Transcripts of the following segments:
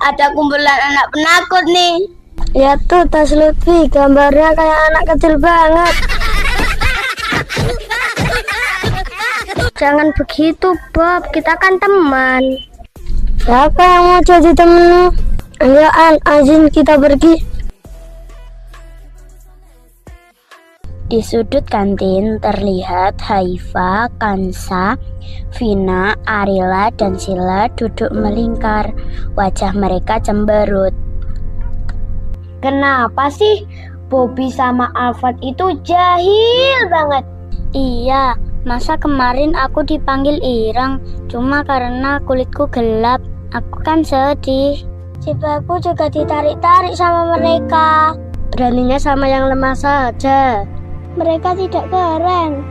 ada kumpulan anak penakut nih. Ya tuh tas Lutfi, gambarnya kayak anak kecil banget. Jangan begitu Bob, kita kan teman. Siapa yang mau jadi temenmu? Ayo An, Azin, kita pergi. Di sudut kantin terlihat Haifa, Kansa, Vina, Arila, dan Sila duduk melingkar. Wajah mereka cemberut. Kenapa sih Bobby sama Alfat itu jahil banget? Iya, masa kemarin aku dipanggil Irang cuma karena kulitku gelap. Aku kan sedih. Jibaku juga ditarik-tarik sama mereka. Beraninya sama yang lemah saja. Mereka tidak keren.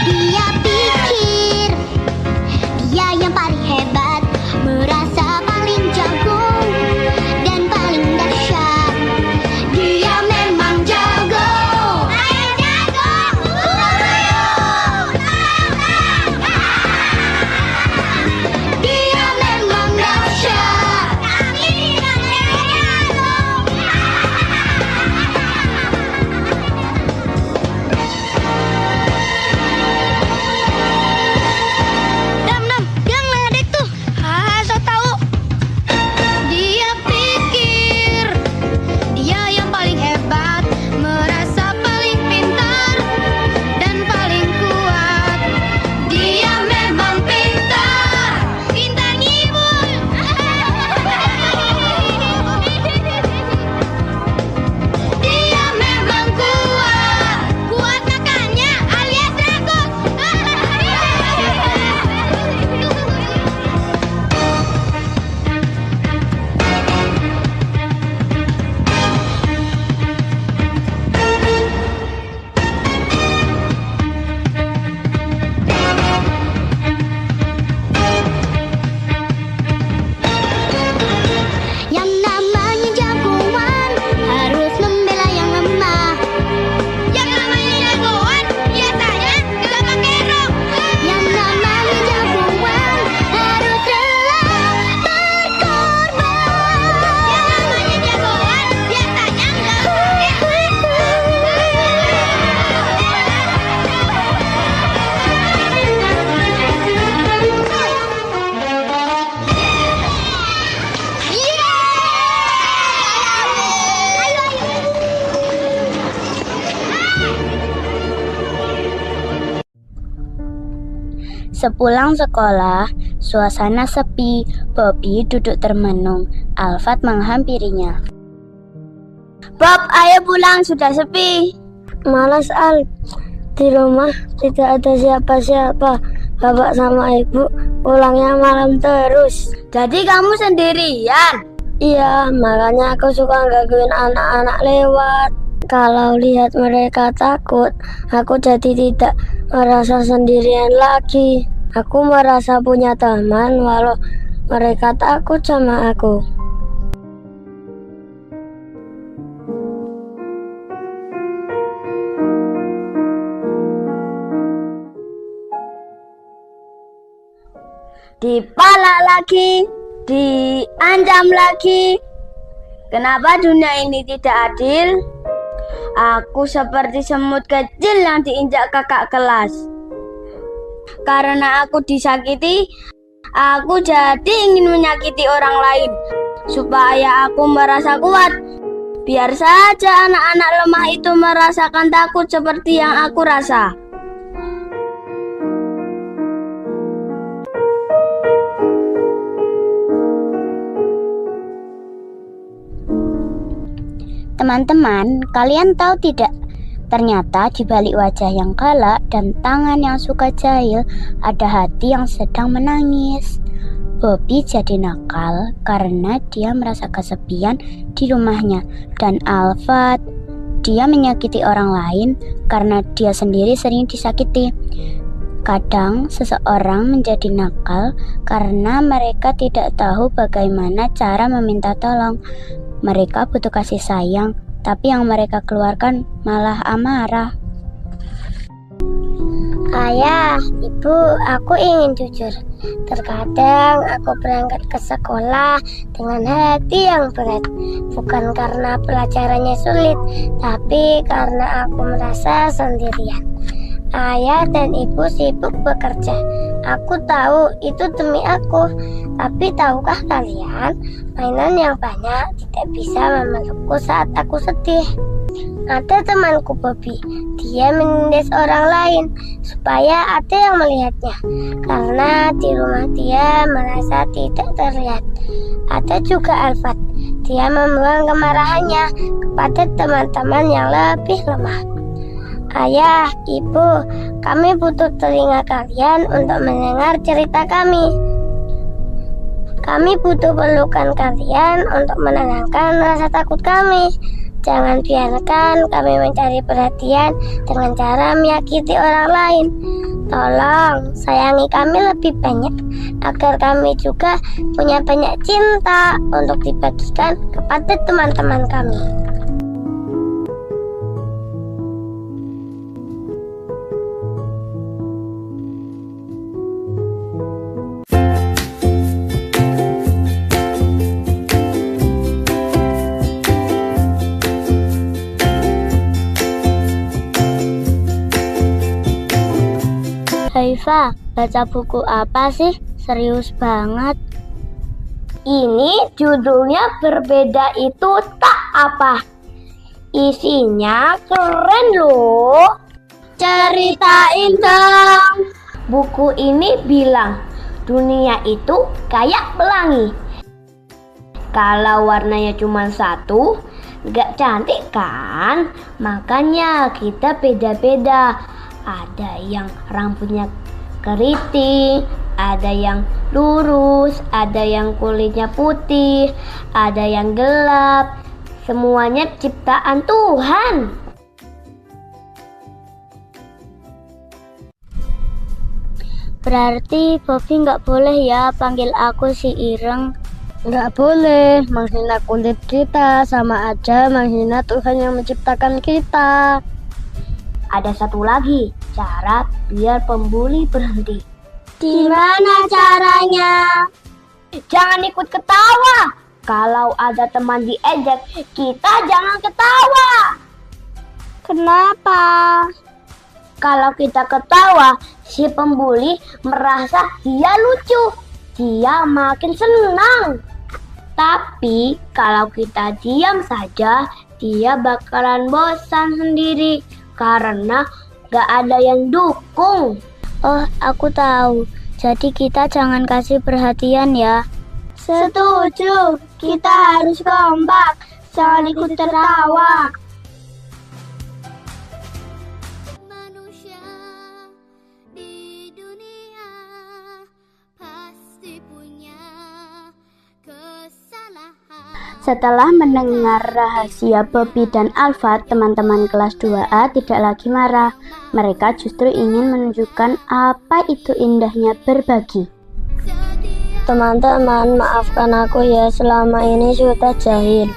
Dia pikir dia yang paling hebat, merasa paling jago dan paling dahsyat. Dia memang jago. Ayo jago. Dia memang dahsyat. Dam, dia ngeledek tuh. So tahu. Dia pikir dia yang paling hebat, merasa paling pintar dan paling kuat. Dia memang pintar, pintar ngibul. Dia memang kuat, kuat makannya alias rakus. Yang namanya jagoan harus membela yang lemah. Yang namanya jagoan biasanya gak pakai rok. Yang namanya jagoan harus rela berkorban. Yang namanya jagoan biasanya gak pakai Sepulang sekolah, suasana sepi. Bobby duduk termenung. Alfat menghampirinya. Bob, ayo pulang, sudah sepi. Malas Al, di rumah tidak ada siapa-siapa. Bapak sama ibu pulangnya malam terus. Jadi kamu sendirian? Iya, makanya aku suka gangguin anak-anak lewat. Kalau lihat mereka takut, aku jadi tidak merasa sendirian lagi. Aku merasa punya teman walau mereka takut sama aku. Dipalak lagi, diancam lagi. Kenapa dunia ini tidak adil? Aku seperti semut kecil yang diinjak kakak kelas. Karena aku disakiti, aku jadi ingin menyakiti orang lain supaya aku merasa kuat. Biar saja anak-anak lemah itu merasakan takut seperti yang aku rasa. Teman-teman, kalian tahu tidak? Ternyata di balik wajah yang galak dan tangan yang suka jahil, ada hati yang sedang menangis. Bobby jadi nakal karena dia merasa kesepian di rumahnya. Dan Alfat, dia menyakiti orang lain karena dia sendiri sering disakiti. Kadang seseorang menjadi nakal karena mereka tidak tahu bagaimana cara meminta tolong. Mereka butuh kasih sayang, tapi yang mereka keluarkan malah amarah. Ayah, ibu, aku ingin jujur. Terkadang aku berangkat ke sekolah dengan hati yang berat. Bukan karena pelajarannya sulit, tapi karena aku merasa sendirian. Ayah dan ibu sibuk bekerja. Aku tahu itu demi aku. Tapi tahukah kalian, mainan yang banyak tidak bisa memelukku saat aku sedih. Ada temanku Bobby, dia menindas orang lain supaya ada yang melihatnya. Karena di rumah dia merasa tidak terlihat. Ada juga Alfat, dia membuang kemarahannya kepada teman-teman yang lebih lemah. Ayah, ibu, kami butuh telinga kalian untuk mendengar cerita kami. Kami butuh pelukan kalian untuk menenangkan rasa takut kami. Jangan biarkan kami mencari perhatian dengan cara menyakiti orang lain. Tolong sayangi kami lebih banyak agar kami juga punya banyak cinta untuk dibagikan kepada teman-teman kami. Haifa, baca buku apa sih? Serius banget. Ini judulnya Berbeda Itu Tak Apa. Isinya keren loh. Ceritain dong. Buku ini bilang dunia itu kayak pelangi. Kalau warnanya cuma satu, gak cantik kan? Makanya kita beda-beda. Ada yang rambutnya keriting, ada yang lurus, ada yang kulitnya putih, ada yang gelap. Semuanya ciptaan Tuhan. Berarti Bobby nggak boleh ya panggil aku si Ireng. Nggak boleh, menghina kulit kita sama aja menghina Tuhan yang menciptakan kita. Ada satu lagi cara biar pembuli berhenti. Gimana caranya? Jangan ikut ketawa. Kalau ada teman diejek, kita jangan ketawa. Kenapa? Kalau kita ketawa, si pembuli merasa dia lucu. Dia makin senang. Tapi kalau kita diam saja, dia bakalan bosan sendiri karena gak ada yang dukung. Oh, aku tahu. Jadi kita jangan kasih perhatian ya. Setuju, kita harus kompak. Jangan ikut tertawa. Manusia di dunia pasti punya kesalahan. Setelah mendengar rahasia Bobby dan Alfa, teman-teman kelas 2A tidak lagi marah. Mereka justru ingin menunjukkan apa itu indahnya berbagi. Teman-teman, maafkan aku ya, selama ini sudah jahil.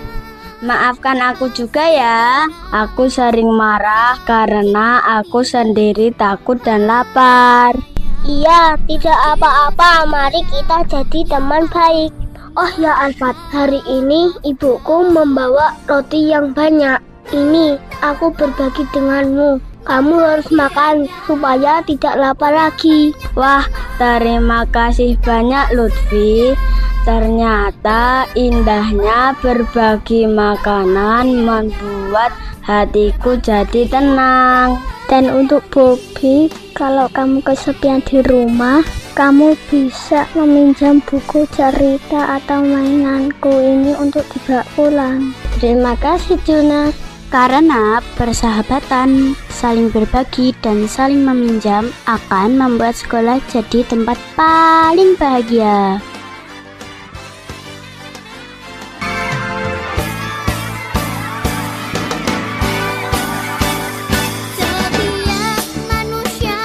Maafkan aku juga ya. Aku sering marah karena aku sendiri takut dan lapar. Iya, tidak apa-apa, mari kita jadi teman baik. Oh ya Alfat, hari ini ibuku membawa roti yang banyak. Ini aku berbagi denganmu. Kamu harus makan supaya tidak lapar lagi. Wah, terima kasih banyak Lutfi. Ternyata indahnya berbagi makanan membuat hatiku jadi tenang. Dan untuk Bobby, kalau kamu kesepian di rumah, kamu bisa meminjam buku cerita atau mainanku ini untuk dibawa pulang. Terima kasih Juna. Karena persahabatan, saling berbagi dan saling meminjam akan membuat sekolah jadi tempat paling bahagia. Setiap manusia